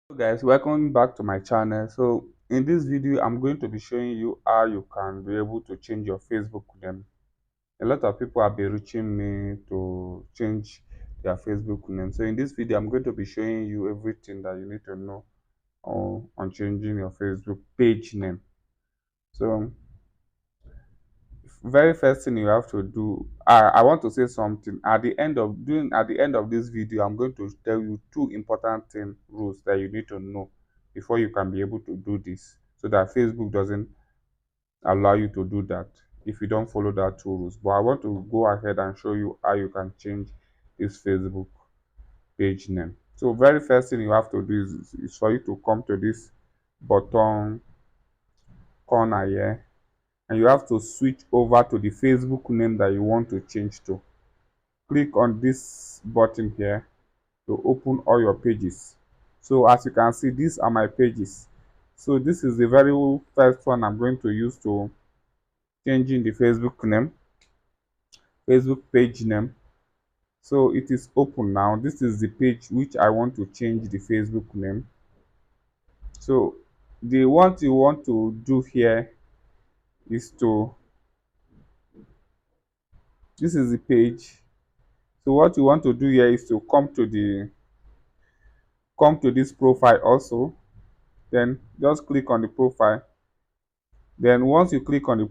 Hello guys, welcome back to my channel. So in this video I'm going to be showing you how you can be able to change your Facebook name. A lot of people have been reaching me to change their Facebook name. So in this video I'm going to be showing you everything that you need to know on changing your Facebook page name. So very first thing you have to do, I want to say something at the end of this video. I'm going to tell you two important rules that you need to know before you can be able to do this, so that Facebook doesn't allow you to do that if you don't follow that two rules. But I want to go ahead and show you how you can change this Facebook page name. So very first thing you have to do is for you to come to this bottom corner here, and you have to switch over to the Facebook name that you want to change to. Click on this button here to open all your pages. So as you can see, these are my pages. So this is the very first one I'm going to use to changing the Facebook page name. So it is open now. This is the page which I want to change the Facebook name. So the what you want to do here is to, this is the page. So what you want to do here is to come to this profile also. Then just click on the profile. Then once you click on the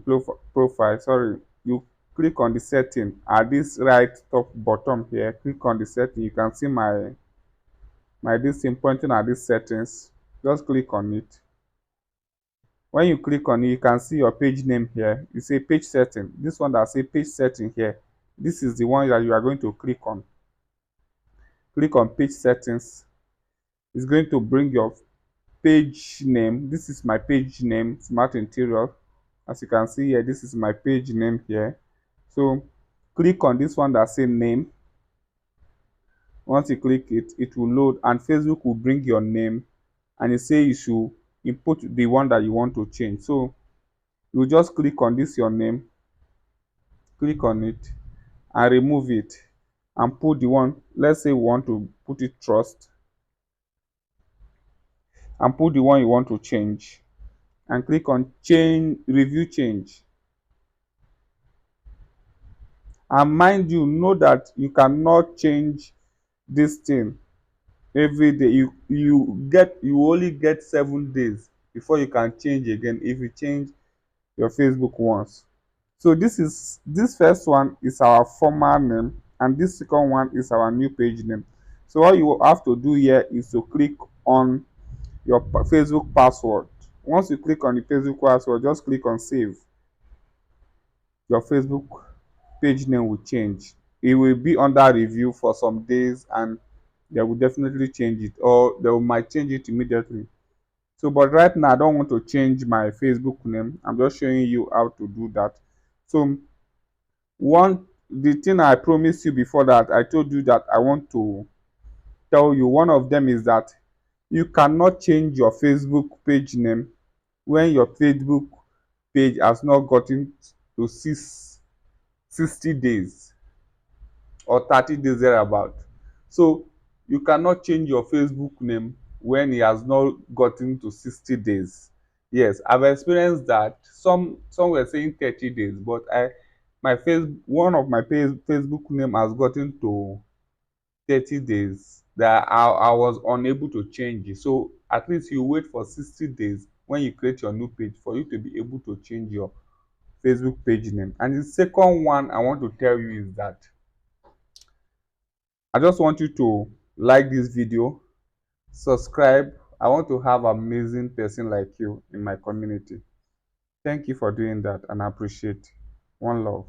profile, sorry, you click on the setting at this right top bottom here. Click on the setting. You can see my this thing pointing at these settings. Just click on it. When you click on it, you can see your page name here. You say page setting. This one that say page setting here, this is the one that you are going to click on. Click on page settings. It's going to bring your page name. This is my page name, Smart Interior. As you can see here, this is my page name here. So click on this one that say name. Once you click it, it will load and Facebook will bring your name, and it say you should input the one that you want to change. So you just click on this your name, click on it and remove it and put the one, let's say we want to put it trust, and put the one you want to change and click on change, review change. And mind you, know that you cannot change this thing every day. You only get 7 days before you can change again if you change your Facebook once. So this first one is our former name, and this second one is our new page name. So all you have to do here is to click on your Facebook password. Once you click on the Facebook password, just click on save. Your Facebook page name will change. It will be under review for some days, and they will definitely change it, or they might change it immediately. So but right now I don't want to change my Facebook name. I'm just showing you how to do that. So the thing I promised you before, that I told you that I want to tell you, one of them is that you cannot change your Facebook page name when your Facebook page has not gotten to 60 days or 30 days thereabout. So you cannot change your Facebook name when it has not gotten to 60 days. Yes, I've experienced that. Some were saying 30 days, but one of my Facebook name has gotten to 30 days that I was unable to change it. So at least you wait for 60 days when you create your new page for you to be able to change your Facebook page name. And the second one I want to tell you is that I just want you to like this video, subscribe. I want to have an amazing person like you in my community. Thank you for doing that, and I appreciate. One love.